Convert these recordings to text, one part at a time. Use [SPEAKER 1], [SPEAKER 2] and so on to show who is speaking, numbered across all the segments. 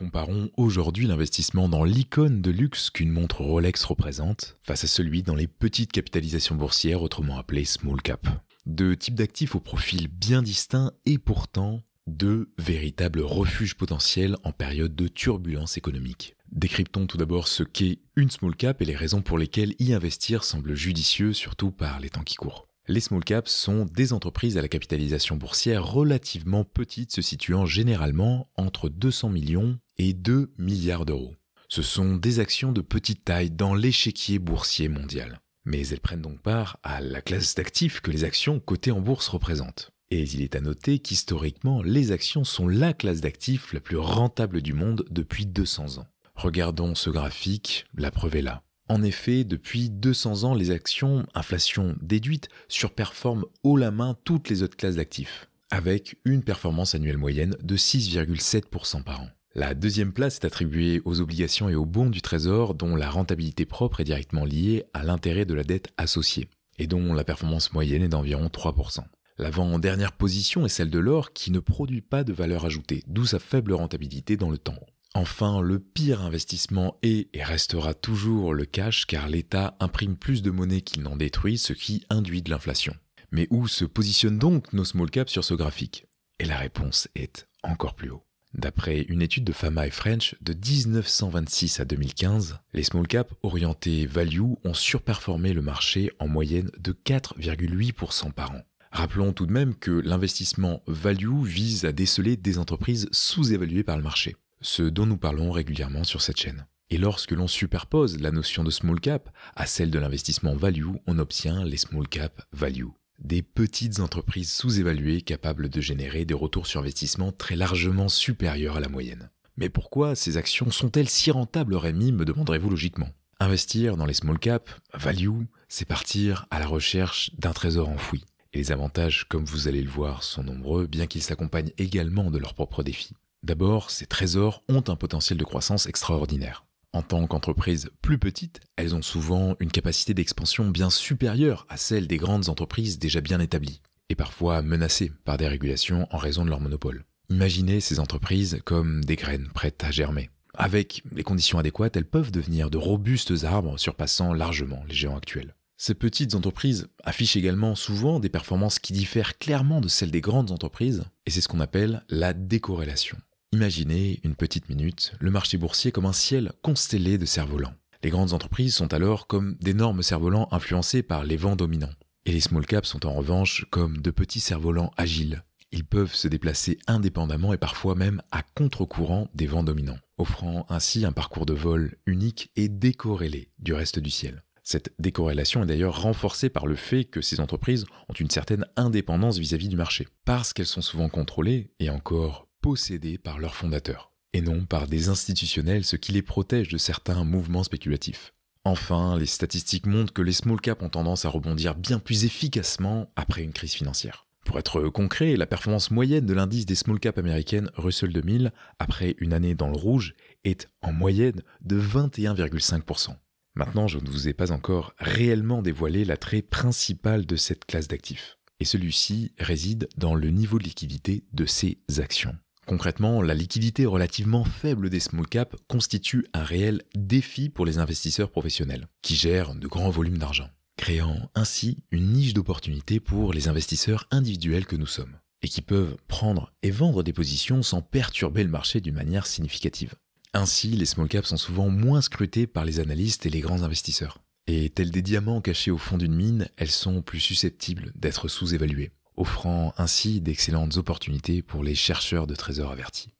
[SPEAKER 1] Comparons aujourd'hui l'investissement dans l'icône de luxe qu'une montre Rolex représente face à celui dans les petites capitalisations boursières, autrement appelées small cap. Deux types d'actifs au profil bien distinct et pourtant deux véritables refuges potentiels en période de turbulence économique. Décryptons tout d'abord ce qu'est une small cap et les raisons pour lesquelles y investir semble judicieux, surtout par les temps qui courent. Les small caps sont des entreprises à la capitalisation boursière relativement petite, se situant généralement entre 200 millions et 2 milliards d'euros. Ce sont des actions de petite taille dans l'échiquier boursier mondial. Mais elles prennent donc part à la classe d'actifs que les actions cotées en bourse représentent. Et il est à noter qu'historiquement, les actions sont la classe d'actifs la plus rentable du monde depuis 200 ans. Regardons ce graphique, la preuve est là. En effet, depuis 200 ans, les actions, inflation déduite, surperforment haut la main toutes les autres classes d'actifs, avec une performance annuelle moyenne de 6,7% par an. La deuxième place est attribuée aux obligations et aux bons du Trésor, dont la rentabilité propre est directement liée à l'intérêt de la dette associée, et dont la performance moyenne est d'environ 3%. L'avant-dernière position est celle de l'or, qui ne produit pas de valeur ajoutée, d'où sa faible rentabilité dans le temps. Enfin, le pire investissement est et restera toujours le cash, car l'État imprime plus de monnaie qu'il n'en détruit, ce qui induit de l'inflation. Mais où se positionnent donc nos small caps sur ce graphique ? Et la réponse est encore plus haut. D'après une étude de Fama et French de 1926 à 2015, les small caps orientés value ont surperformé le marché en moyenne de 4,8% par an. Rappelons tout de même que l'investissement value vise à déceler des entreprises sous-évaluées par le marché, ce dont nous parlons régulièrement sur cette chaîne. Et lorsque l'on superpose la notion de small cap à celle de l'investissement value, on obtient les small cap value. Des petites entreprises sous-évaluées capables de générer des retours sur investissement très largement supérieurs à la moyenne. Mais pourquoi ces actions sont-elles si rentables, Rémi, me demanderez-vous logiquement ? Investir dans les small cap value, c'est partir à la recherche d'un trésor enfoui. Et les avantages, comme vous allez le voir, sont nombreux, bien qu'ils s'accompagnent également de leurs propres défis. D'abord, ces trésors ont un potentiel de croissance extraordinaire. En tant qu'entreprise plus petite, elles ont souvent une capacité d'expansion bien supérieure à celle des grandes entreprises déjà bien établies, et parfois menacées par des régulations en raison de leur monopole. Imaginez ces entreprises comme des graines prêtes à germer. Avec les conditions adéquates, elles peuvent devenir de robustes arbres surpassant largement les géants actuels. Ces petites entreprises affichent également souvent des performances qui diffèrent clairement de celles des grandes entreprises, et c'est ce qu'on appelle la décorrélation. Imaginez une petite minute le marché boursier comme un ciel constellé de cerfs-volants. Les grandes entreprises sont alors comme d'énormes cerfs-volants influencés par les vents dominants. Et les small caps sont en revanche comme de petits cerfs-volants agiles. Ils peuvent se déplacer indépendamment et parfois même à contre-courant des vents dominants, offrant ainsi un parcours de vol unique et décorrélé du reste du ciel. Cette décorrélation est d'ailleurs renforcée par le fait que ces entreprises ont une certaine indépendance vis-à-vis du marché, parce qu'elles sont souvent contrôlées et encore possédées par leurs fondateurs, et non par des institutionnels, ce qui les protège de certains mouvements spéculatifs. Enfin, les statistiques montrent que les small caps ont tendance à rebondir bien plus efficacement après une crise financière. Pour être concret, la performance moyenne de l'indice des small caps américaines Russell 2000, après une année dans le rouge, est en moyenne de 21,5%. Maintenant, je ne vous ai pas encore réellement dévoilé l'attrait principal de cette classe d'actifs. Et celui-ci réside dans le niveau de liquidité de ces actions. Concrètement, la liquidité relativement faible des small caps constitue un réel défi pour les investisseurs professionnels, qui gèrent de grands volumes d'argent, créant ainsi une niche d'opportunité pour les investisseurs individuels que nous sommes, et qui peuvent prendre et vendre des positions sans perturber le marché d'une manière significative. Ainsi, les small caps sont souvent moins scrutés par les analystes et les grands investisseurs. Et tels des diamants cachés au fond d'une mine, elles sont plus susceptibles d'être sous-évaluées, offrant ainsi d'excellentes opportunités pour les chercheurs de trésors avertis.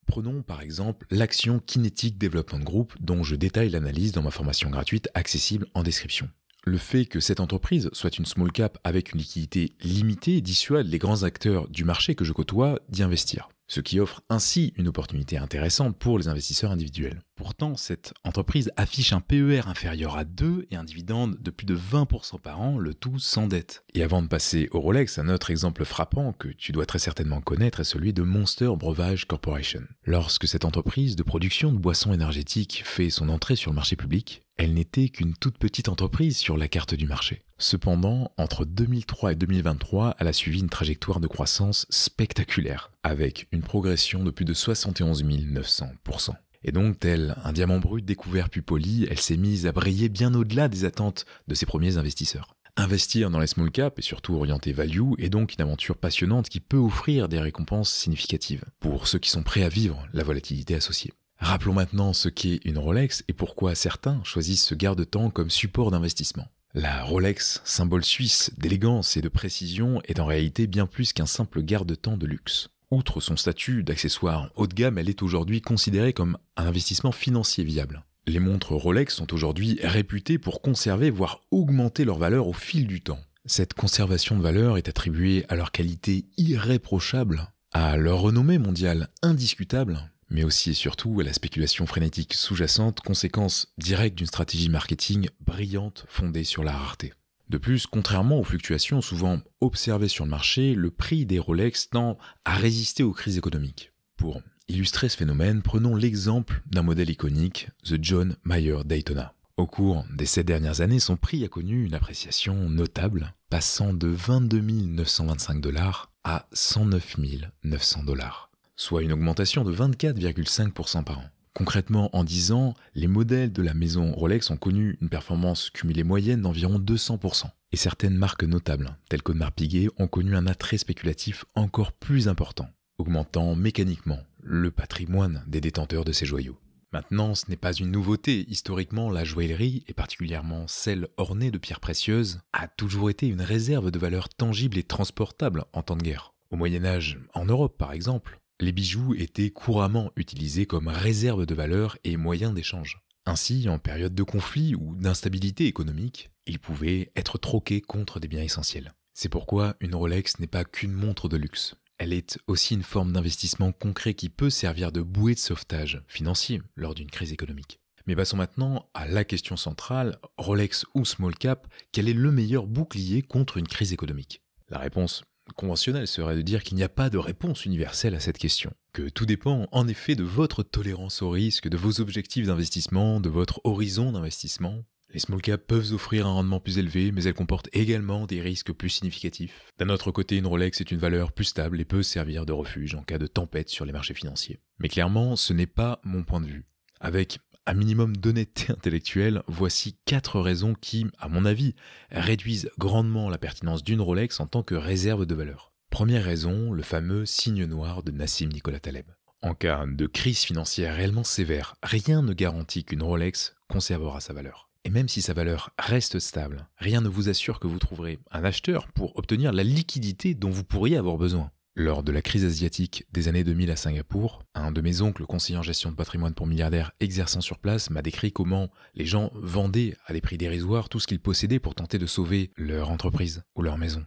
[SPEAKER 1] Prenons par exemple l'action Kinetic Development Group, dont je détaille l'analyse dans ma formation gratuite accessible en description. Le fait que cette entreprise soit une small cap avec une liquidité limitée dissuade les grands acteurs du marché que je côtoie d'y investir, ce qui offre ainsi une opportunité intéressante pour les investisseurs individuels. Pourtant, cette entreprise affiche un PER inférieur à 2 et un dividende de plus de 20% par an, le tout sans dette. Et avant de passer au Rolex, un autre exemple frappant que tu dois très certainement connaître est celui de Monster Brewery Corporation. Lorsque cette entreprise de production de boissons énergétiques fait son entrée sur le marché public, elle n'était qu'une toute petite entreprise sur la carte du marché. Cependant, entre 2003 et 2023, elle a suivi une trajectoire de croissance spectaculaire, avec une progression de plus de 71 900%. Et donc, tel un diamant brut découvert puis poli, elle s'est mise à briller bien au-delà des attentes de ses premiers investisseurs. Investir dans les small caps et surtout orienter value est donc une aventure passionnante qui peut offrir des récompenses significatives pour ceux qui sont prêts à vivre la volatilité associée. Rappelons maintenant ce qu'est une Rolex et pourquoi certains choisissent ce garde-temps comme support d'investissement. La Rolex, symbole suisse d'élégance et de précision, est en réalité bien plus qu'un simple garde-temps de luxe. Outre son statut d'accessoire haut de gamme, elle est aujourd'hui considérée comme un investissement financier viable. Les montres Rolex sont aujourd'hui réputées pour conserver, voire augmenter leur valeur au fil du temps. Cette conservation de valeur est attribuée à leur qualité irréprochable, à leur renommée mondiale indiscutable, mais aussi et surtout à la spéculation frénétique sous-jacente, conséquence directe d'une stratégie marketing brillante fondée sur la rareté. De plus, contrairement aux fluctuations souvent observées sur le marché, le prix des Rolex tend à résister aux crises économiques. Pour illustrer ce phénomène, prenons l'exemple d'un modèle iconique, The John Mayer Daytona. Au cours des 7 dernières années, son prix a connu une appréciation notable, passant de 22 925 $ à 109 900 $, soit une augmentation de 24,5% par an. Concrètement, en 10 ans, les modèles de la maison Rolex ont connu une performance cumulée moyenne d'environ 200%. Et certaines marques notables, telles qu'Audemars Piguet, ont connu un attrait spéculatif encore plus important, augmentant mécaniquement le patrimoine des détenteurs de ces joyaux. Maintenant, ce n'est pas une nouveauté. Historiquement, la joaillerie, et particulièrement celle ornée de pierres précieuses, a toujours été une réserve de valeur tangible et transportable en temps de guerre. Au Moyen-Âge, en Europe par exemple, les bijoux étaient couramment utilisés comme réserve de valeur et moyen d'échange. Ainsi, en période de conflit ou d'instabilité économique, ils pouvaient être troqués contre des biens essentiels. C'est pourquoi une Rolex n'est pas qu'une montre de luxe. Elle est aussi une forme d'investissement concret qui peut servir de bouée de sauvetage financier lors d'une crise économique. Mais passons maintenant à la question centrale, Rolex ou small cap, quel est le meilleur bouclier contre une crise économique ? La réponse conventionnelle serait de dire qu'il n'y a pas de réponse universelle à cette question, que tout dépend en effet de votre tolérance au risque, de vos objectifs d'investissement, de votre horizon d'investissement. Les small caps peuvent offrir un rendement plus élevé, mais elles comportent également des risques plus significatifs. D'un autre côté, une Rolex est une valeur plus stable et peut servir de refuge en cas de tempête sur les marchés financiers. Mais clairement, ce n'est pas mon point de vue. Avec un minimum d'honnêteté intellectuelle, voici 4 raisons qui, à mon avis, réduisent grandement la pertinence d'une Rolex en tant que réserve de valeur. Première raison, le fameux signe noir de Nassim Nicolas Taleb. En cas de crise financière réellement sévère, rien ne garantit qu'une Rolex conservera sa valeur. Et même si sa valeur reste stable, rien ne vous assure que vous trouverez un acheteur pour obtenir la liquidité dont vous pourriez avoir besoin. Lors de la crise asiatique des années 2000 à Singapour, un de mes oncles, conseiller en gestion de patrimoine pour milliardaires exerçant sur place, m'a décrit comment les gens vendaient à des prix dérisoires tout ce qu'ils possédaient pour tenter de sauver leur entreprise ou leur maison.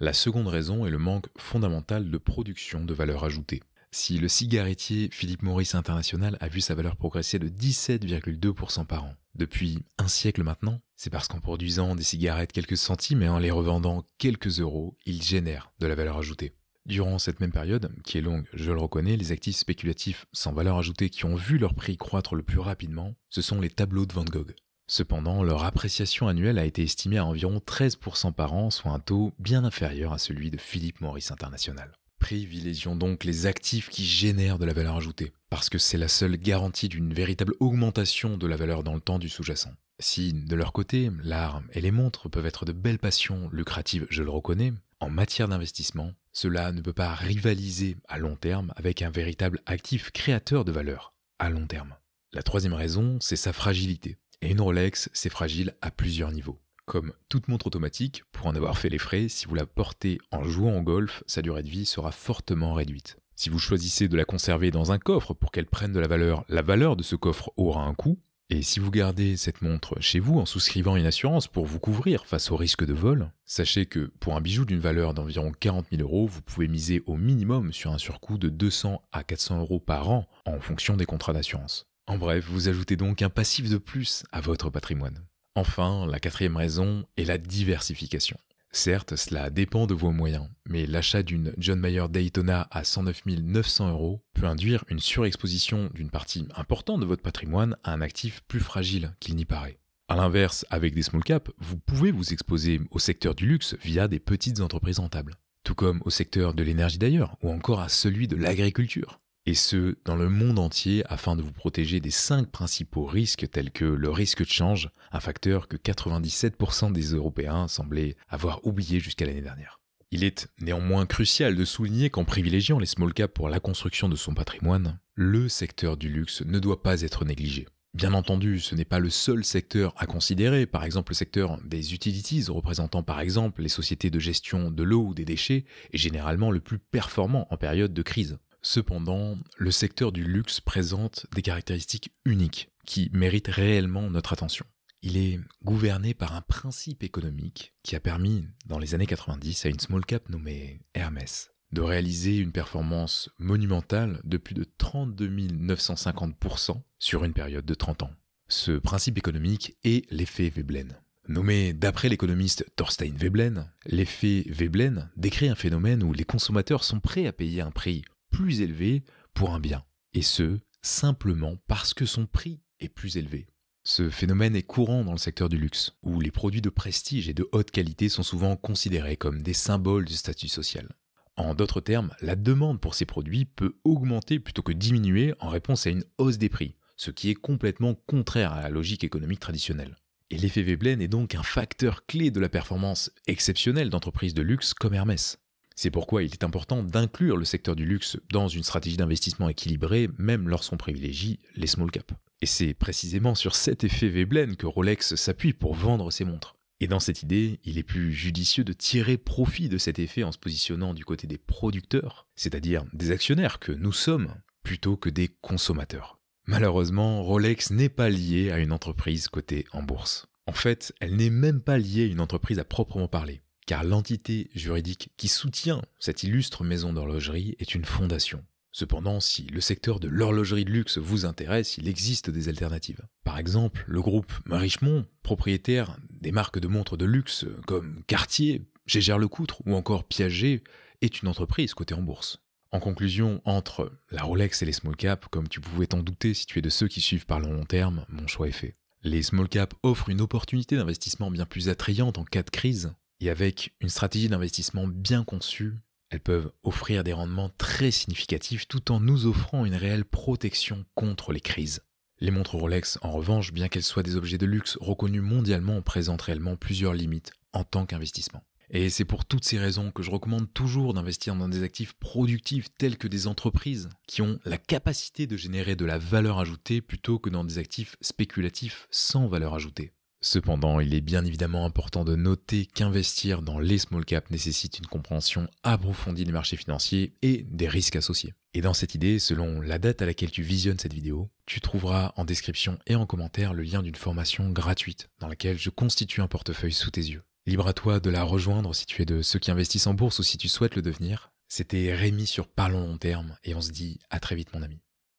[SPEAKER 1] La seconde raison est le manque fondamental de production de valeur ajoutée. Si le cigarettier Philip Morris International a vu sa valeur progresser de 17,2% par an depuis un siècle maintenant, c'est parce qu'en produisant des cigarettes quelques centimes et en les revendant quelques euros, il génère de la valeur ajoutée. Durant cette même période, qui est longue, je le reconnais, les actifs spéculatifs sans valeur ajoutée qui ont vu leur prix croître le plus rapidement, ce sont les tableaux de Van Gogh. Cependant, leur appréciation annuelle a été estimée à environ 13% par an, soit un taux bien inférieur à celui de Philip Morris International. Privilégions donc les actifs qui génèrent de la valeur ajoutée, parce que c'est la seule garantie d'une véritable augmentation de la valeur dans le temps du sous-jacent. Si, de leur côté, l'art et les montres peuvent être de belles passions lucratives, je le reconnais, en matière d'investissement, cela ne peut pas rivaliser à long terme avec un véritable actif créateur de valeur à long terme. La troisième raison, c'est sa fragilité. Et une Rolex, c'est fragile à plusieurs niveaux. Comme toute montre automatique, pour en avoir fait les frais, si vous la portez en jouant au golf, sa durée de vie sera fortement réduite. Si vous choisissez de la conserver dans un coffre pour qu'elle prenne de la valeur de ce coffre aura un coût. Et si vous gardez cette montre chez vous en souscrivant une assurance pour vous couvrir face au risque de vol, sachez que pour un bijou d'une valeur d'environ 40 000 €, vous pouvez miser au minimum sur un surcoût de 200 à 400 € par an en fonction des contrats d'assurance. En bref, vous ajoutez donc un passif de plus à votre patrimoine. Enfin, la quatrième raison est la diversification. Certes, cela dépend de vos moyens, mais l'achat d'une John Mayer Daytona à 109 900 € peut induire une surexposition d'une partie importante de votre patrimoine à un actif plus fragile qu'il n'y paraît. A l'inverse, avec des small caps, vous pouvez vous exposer au secteur du luxe via des petites entreprises rentables, tout comme au secteur de l'énergie d'ailleurs, ou encore à celui de l'agriculture. Et ce, dans le monde entier, afin de vous protéger des 5 principaux risques tels que le risque de change, un facteur que 97% des Européens semblaient avoir oublié jusqu'à l'année dernière. Il est néanmoins crucial de souligner qu'en privilégiant les small caps pour la construction de son patrimoine, le secteur du luxe ne doit pas être négligé. Bien entendu, ce n'est pas le seul secteur à considérer, par exemple le secteur des utilities, représentant par exemple les sociétés de gestion de l'eau ou des déchets, est généralement le plus performant en période de crise. Cependant, le secteur du luxe présente des caractéristiques uniques qui méritent réellement notre attention. Il est gouverné par un principe économique qui a permis, dans les années 90, à une small cap nommée Hermès, de réaliser une performance monumentale de plus de 32 950% sur une période de 30 ans. Ce principe économique est l'effet Veblen. Nommé d'après l'économiste Thorstein Veblen, l'effet Veblen décrit un phénomène où les consommateurs sont prêts à payer un prix plus élevé pour un bien, et ce, simplement parce que son prix est plus élevé. Ce phénomène est courant dans le secteur du luxe, où les produits de prestige et de haute qualité sont souvent considérés comme des symboles du statut social. En d'autres termes, la demande pour ces produits peut augmenter plutôt que diminuer en réponse à une hausse des prix, ce qui est complètement contraire à la logique économique traditionnelle. Et l'effet Veblen est donc un facteur clé de la performance exceptionnelle d'entreprises de luxe comme Hermès. C'est pourquoi il est important d'inclure le secteur du luxe dans une stratégie d'investissement équilibrée, même lorsqu'on privilégie les small caps. Et c'est précisément sur cet effet Veblen que Rolex s'appuie pour vendre ses montres. Et dans cette idée, il est plus judicieux de tirer profit de cet effet en se positionnant du côté des producteurs, c'est-à-dire des actionnaires que nous sommes, plutôt que des consommateurs. Malheureusement, Rolex n'est pas liée à une entreprise cotée en bourse. En fait, elle n'est même pas liée à une entreprise à proprement parler, car l'entité juridique qui soutient cette illustre maison d'horlogerie est une fondation. Cependant, si le secteur de l'horlogerie de luxe vous intéresse, il existe des alternatives. Par exemple, le groupe Richemont, propriétaire des marques de montres de luxe comme Cartier, Jaeger-LeCoultre ou encore Piaget, est une entreprise cotée en bourse. En conclusion, entre la Rolex et les small caps, comme tu pouvais t'en douter si tu es de ceux qui suivent par le long terme, mon choix est fait. Les small caps offrent une opportunité d'investissement bien plus attrayante en cas de crise, et avec une stratégie d'investissement bien conçue, elles peuvent offrir des rendements très significatifs tout en nous offrant une réelle protection contre les crises. Les montres Rolex, en revanche, bien qu'elles soient des objets de luxe reconnus mondialement, présentent réellement plusieurs limites en tant qu'investissement. Et c'est pour toutes ces raisons que je recommande toujours d'investir dans des actifs productifs tels que des entreprises qui ont la capacité de générer de la valeur ajoutée plutôt que dans des actifs spéculatifs sans valeur ajoutée. Cependant, il est bien évidemment important de noter qu'investir dans les small caps nécessite une compréhension approfondie des marchés financiers et des risques associés. Et dans cette idée, selon la date à laquelle tu visionnes cette vidéo, tu trouveras en description et en commentaire le lien d'une formation gratuite dans laquelle je constitue un portefeuille sous tes yeux. Libre à toi de la rejoindre si tu es de ceux qui investissent en bourse ou si tu souhaites le devenir. C'était Rémi sur Parlons Long Terme et on se dit à très vite mon ami.